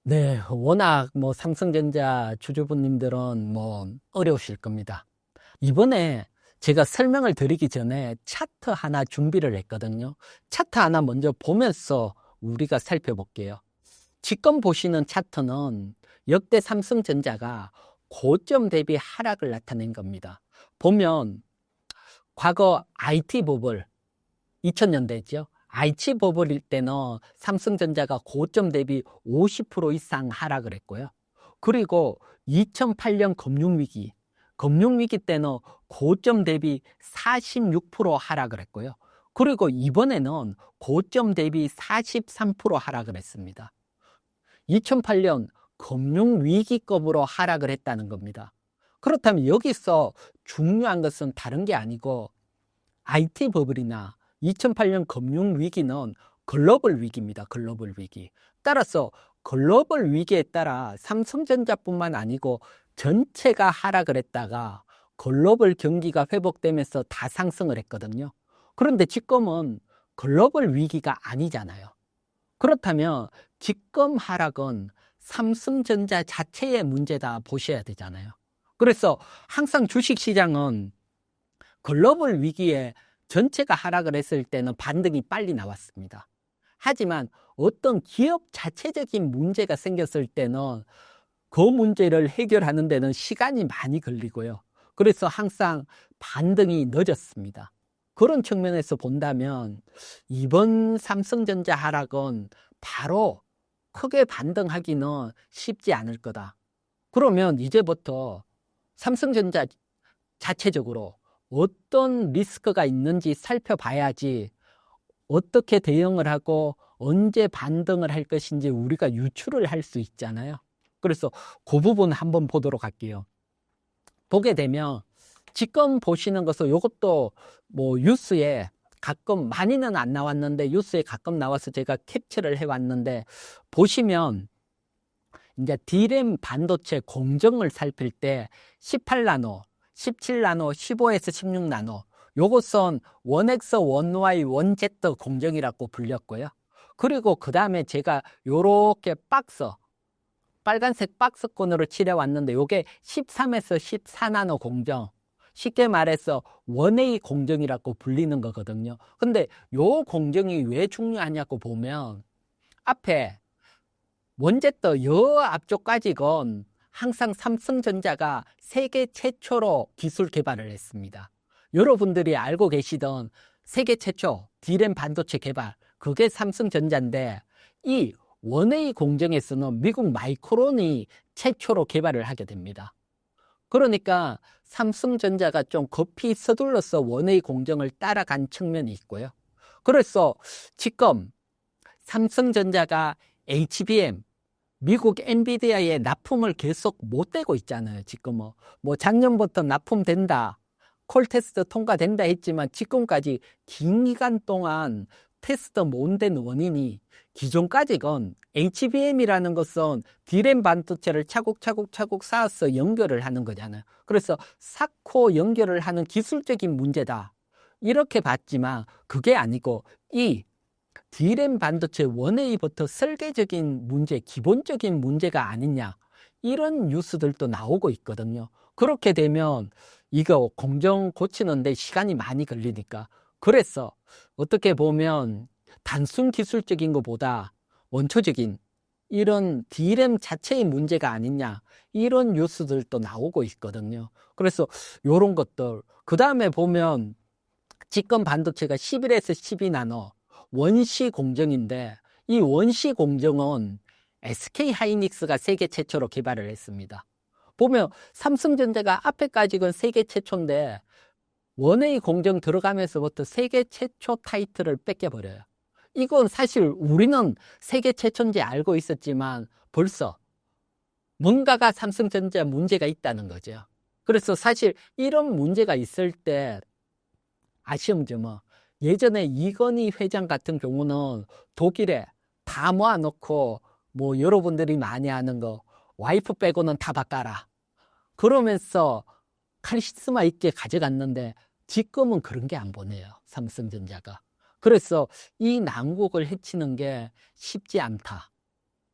네, 워낙 삼성전자 주주분님들은 어려우실 겁니다. 이번에 제가 설명을 드리기 전에 차트 하나 준비를 했거든요. 차트 하나 먼저 보면서 우리가 살펴볼게요. 지금 보시는 차트는 역대 삼성전자가 고점 대비 하락을 나타낸 겁니다. 보면 과거 IT 버블 2000년대죠. IT 버블일 때는 삼성전자가 고점 대비 50% 이상 하락을 했고요. 그리고 2008년 금융위기 때는 고점 대비 46% 하락을 했고요. 그리고 이번에는 고점 대비 43% 하락을 했습니다. 2008년 금융위기급으로 하락을 했다는 겁니다. 그렇다면 여기서 중요한 것은 다른 게 아니고 IT 버블이나 2008년 금융위기는 글로벌 위기입니다. 글로벌 위기. 따라서 글로벌 위기에 따라 삼성전자뿐만 아니고 전체가 하락을 했다가 글로벌 경기가 회복되면서 다 상승을 했거든요. 그런데 지금은 글로벌 위기가 아니잖아요. 그렇다면 지금 하락은 삼성전자 자체의 문제다 보셔야 되잖아요. 그래서 항상 주식시장은 글로벌 위기에 전체가 하락을 했을 때는 반등이 빨리 나왔습니다. 하지만 어떤 기업 자체적인 문제가 생겼을 때는 그 문제를 해결하는 데는 시간이 많이 걸리고요. 그래서 항상 반등이 늦었습니다. 그런 측면에서 본다면 이번 삼성전자 하락은 바로 크게 반등하기는 쉽지 않을 거다. 그러면 이제부터 삼성전자 자체적으로 어떤 리스크가 있는지 살펴봐야지 어떻게 대응을 하고 언제 반등을 할 것인지 우리가 유추를 할 수 있잖아요. 그래서 그 부분 한번 보도록 할게요. 보게 되면 지금 보시는 것은 이것도 뉴스에 가끔 많이는 안 나왔는데 뉴스에 가끔 나와서 제가 캡처를 해왔는데 보시면 이제 D램 반도체 공정을 살필 때 18나노, 17나노, 15에서 16나노 요것은 1X, 1Y, 1Z 공정이라고 불렸고요. 그리고 그 다음에 제가 요렇게 빨간색 박스권으로 칠해왔는데 요게 13에서 14나노 공정, 쉽게 말해서 1A 공정이라고 불리는 거거든요. 근데 요 공정이 왜 중요하냐고 보면 앞에 원제더 여 앞쪽까지건 항상 삼성전자가 세계 최초로 기술 개발을 했습니다. 여러분들이 알고 계시던 세계 최초 D램 반도체 개발, 그게 삼성전자인데 이 1A 공정에서는 미국 마이크론이 최초로 개발을 하게 됩니다. 그러니까 삼성전자가 좀 급히 서둘러서 1A 공정을 따라간 측면이 있고요. 그래서 지금 삼성전자가 HBM, 미국 엔비디아에 납품을 계속 못 되고 있잖아요. 지금 작년부터 납품된다, 콜 테스트 통과된다 했지만 지금까지 긴 기간 동안 테스트 못 된 원인이 기존까지건 HBM이라는 것은 D램 반도체를 차곡차곡 쌓아서 연결을 하는 거잖아요. 그래서 쌓고 연결을 하는 기술적인 문제다, 이렇게 봤지만 그게 아니고 이 D램 반도체 1A부터 설계적인 문제, 기본적인 문제가 아니냐, 이런 뉴스들도 나오고 있거든요. 그렇게 되면 이거 공정 고치는데 시간이 많이 걸리니까, 그래서 어떻게 보면 단순 기술적인 것보다 원초적인 이런 D램 자체의 문제가 아니냐, 이런 뉴스들도 나오고 있거든요. 그래서 이런 것들, 그 다음에 보면 지금 반도체가 11에서 12나노 원시 공정인데 이 원시 공정은 SK 하이닉스가 세계 최초로 개발을 했습니다. 보면 삼성전자가 앞에까지는 세계 최초인데 1A 공정 들어가면서부터 세계 최초 타이틀을 뺏겨버려요. 이건 사실 우리는 세계 최초인지 알고 있었지만 벌써 뭔가가 삼성전자 문제가 있다는 거죠. 그래서 사실 이런 문제가 있을 때 아쉬운 점은 예전에 이건희 회장 같은 경우는 독일에 다 모아놓고 여러분들이 많이 아는 거 와이프 빼고는 다 바꿔라 그러면서 카리스마 있게 가져갔는데 지금은 그런 게 안 보내요, 삼성전자가. 그래서 이 난국을 헤치는 게 쉽지 않다.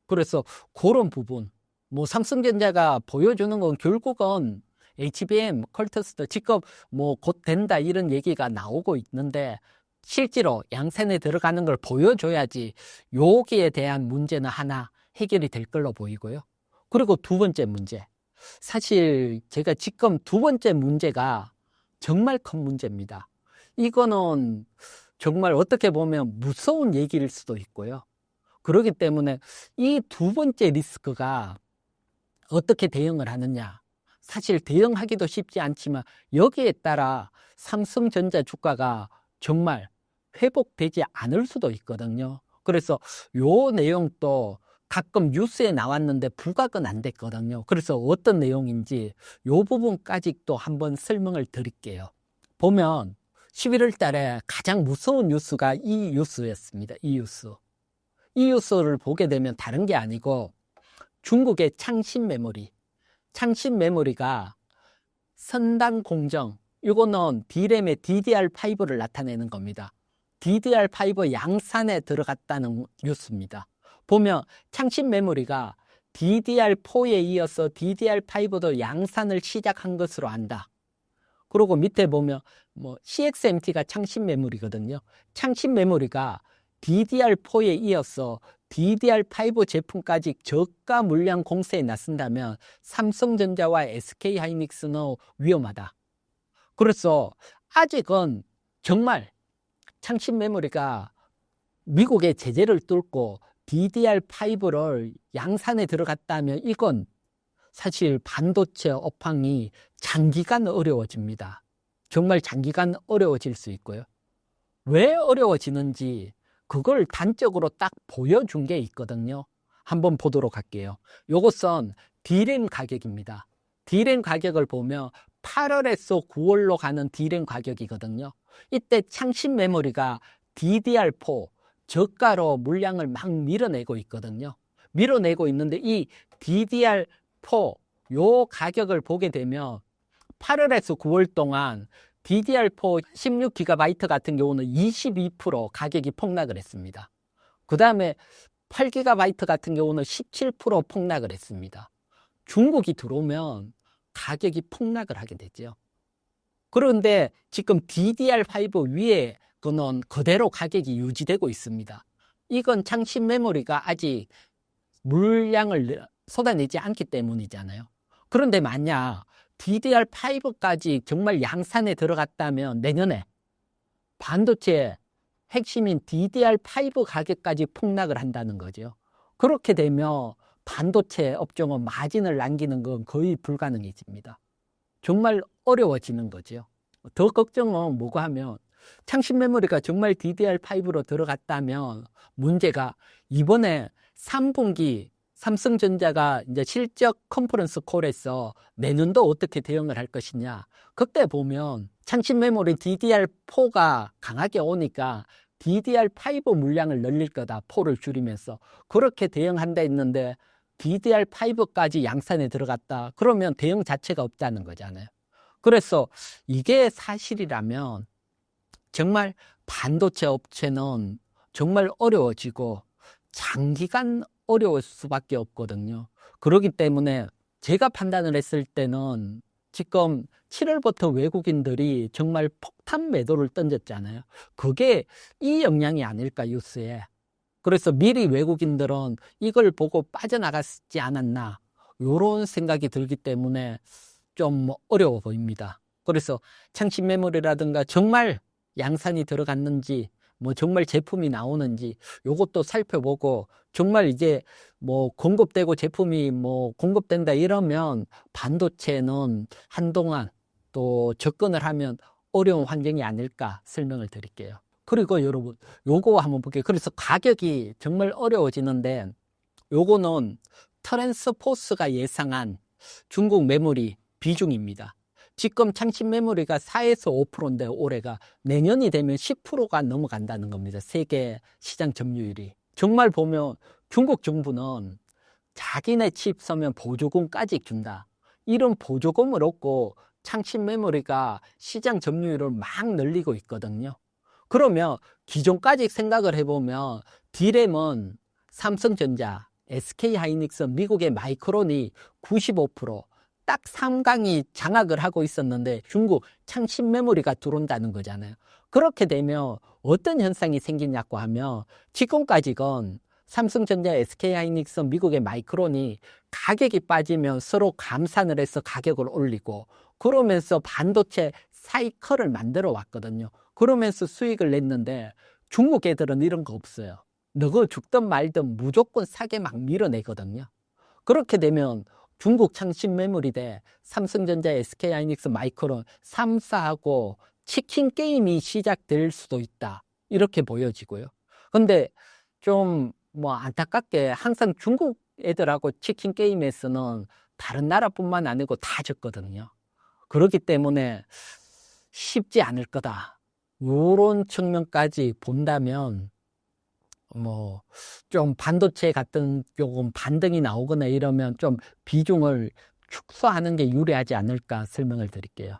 그래서 그런 부분, 뭐 삼성전자가 보여주는 건 결국은 HBM, 컬터스트 직접 뭐 곧 된다 이런 얘기가 나오고 있는데 실제로 양산에 들어가는 걸 보여줘야지 여기에 대한 문제는 하나 해결이 될 걸로 보이고요. 그리고 두 번째 문제. 사실 제가 지금 두 번째 문제가 정말 큰 문제입니다. 이거는 정말 어떻게 보면 무서운 얘기일 수도 있고요. 그렇기 때문에 이 두 번째 리스크가 어떻게 대응을 하느냐. 사실 대응하기도 쉽지 않지만 여기에 따라 삼성전자 주가가 정말 회복되지 않을 수도 있거든요. 그래서 요 내용도 가끔 뉴스에 나왔는데 부각은 안 됐거든요. 그래서 어떤 내용인지 요 부분까지 또 한번 설명을 드릴게요. 보면 11월 달에 가장 무서운 뉴스가 이 뉴스였습니다. 이 뉴스. 이 뉴스를 보게 되면 다른 게 아니고 중국의 창신 메모리가 선단 공정, 이거는 D램의 DDR5를 나타내는 겁니다. DDR5 양산에 들어갔다는 뉴스입니다. 보면 창신 메모리가 DDR4에 이어서 DDR5도 양산을 시작한 것으로 안다. 그리고 밑에 보면 뭐 CXMT가 창신 메모리거든요. 창신 메모리가 DDR4에 이어서 DDR5 제품까지 저가 물량 공세에 나선다면 삼성전자와 SK하이닉스는 위험하다. 그래서 아직은 정말 창신 메모리가 미국의 제재를 뚫고 DDR5를 양산에 들어갔다면 이건 사실 반도체 업황이 장기간 어려워집니다. 정말 장기간 어려워질 수 있고요. 왜 어려워지는지 그걸 단적으로 딱 보여준 게 있거든요. 한번 보도록 할게요. 이것은 D램 가격입니다. D램 가격을 보면 8월에서 9월로 가는 D램 가격이거든요. 이때 창신 메모리가 DDR4 저가로 물량을 막 밀어내고 있거든요. 밀어내고 있는데 이 DDR4 요 가격을 보게 되면 8월에서 9월 동안 DDR4 16GB 같은 경우는 22% 가격이 폭락을 했습니다. 그 다음에 8GB 같은 경우는 17% 폭락을 했습니다. 중국이 들어오면 가격이 폭락을 하게 되죠. 그런데 지금 DDR5 위에 그는 그대로 가격이 유지되고 있습니다. 이건 창신 메모리가 아직 물량을 쏟아내지 않기 때문이잖아요. 그런데 만약 DDR5까지 정말 양산에 들어갔다면 내년에 반도체 핵심인 DDR5 가격까지 폭락을 한다는 거죠. 그렇게 되면 반도체 업종은 마진을 남기는 건 거의 불가능해집니다. 정말 어려워지는 거죠. 더 걱정은 뭐가 하면 창신 메모리가 정말 DDR5로 들어갔다면 문제가 이번에 3분기 삼성전자가 이제 실적 컨퍼런스 콜에서 내년도 어떻게 대응을 할 것이냐. 그때 보면 창신 메모리 DDR4가 강하게 오니까 DDR5 물량을 늘릴 거다. 4를 줄이면서. 그렇게 대응한다 했는데 DDR5까지 양산에 들어갔다. 그러면 대응 자체가 없다는 거잖아요. 그래서 이게 사실이라면 정말 반도체 업체는 정말 어려워지고 장기간 어려울 수밖에 없거든요. 그렇기 때문에 제가 판단을 했을 때는 지금 7월부터 외국인들이 정말 폭탄 매도를 던졌잖아요. 그게 이 영향이 아닐까 뉴스에. 그래서 미리 외국인들은 이걸 보고 빠져나갔지 않았나 이런 생각이 들기 때문에 좀 어려워 보입니다. 그래서 창신 메모리라든가 정말 양산이 들어갔는지 뭐 정말 제품이 나오는지 요것도 살펴보고 정말 이제 뭐 공급되고 제품이 뭐 공급된다 이러면 반도체는 한동안 또 접근을 하면 어려운 환경이 아닐까 설명을 드릴게요. 그리고 여러분 요거 한번 볼게요. 그래서 가격이 정말 어려워지는데 요거는 트랜스포스가 예상한 중국 메모리 비중입니다. 지금 창신 메모리가 4에서 5%인데 올해가 내년이 되면 10%가 넘어간다는 겁니다. 세계 시장 점유율이. 정말 보면 중국 정부는 자기네 칩 서면 보조금까지 준다. 이런 보조금을 얻고 창신 메모리가 시장 점유율을 막 늘리고 있거든요. 그러면 기존까지 생각을 해보면 D램은 삼성전자, SK 하이닉스, 미국의 마이크론이 95%, 딱 3강이 장악을 하고 있었는데 중국 창신 메모리가 들어온다는 거잖아요. 그렇게 되면 어떤 현상이 생기냐고 하면 지금까지건 삼성전자, SK하이닉스, 미국의 마이크론이 가격이 빠지면 서로 감산을 해서 가격을 올리고 그러면서 반도체 사이클을 만들어 왔거든요. 그러면서 수익을 냈는데 중국 애들은 이런 거 없어요. 너가 죽든 말든 무조건 싸게 막 밀어내거든요. 그렇게 되면 중국 창신 메모리 대 삼성전자, SK하이닉스, 마이크론 3사하고 치킨 게임이 시작될 수도 있다. 이렇게 보여지고요. 근데 좀 뭐 안타깝게 항상 중국 애들하고 치킨 게임에서는 다른 나라뿐만 아니고 다 졌거든요. 그렇기 때문에 쉽지 않을 거다. 이런 측면까지 본다면 뭐 좀 반도체 같은 조금 반등이 나오거나 이러면 좀 비중을 축소하는 게 유리하지 않을까 설명을 드릴게요.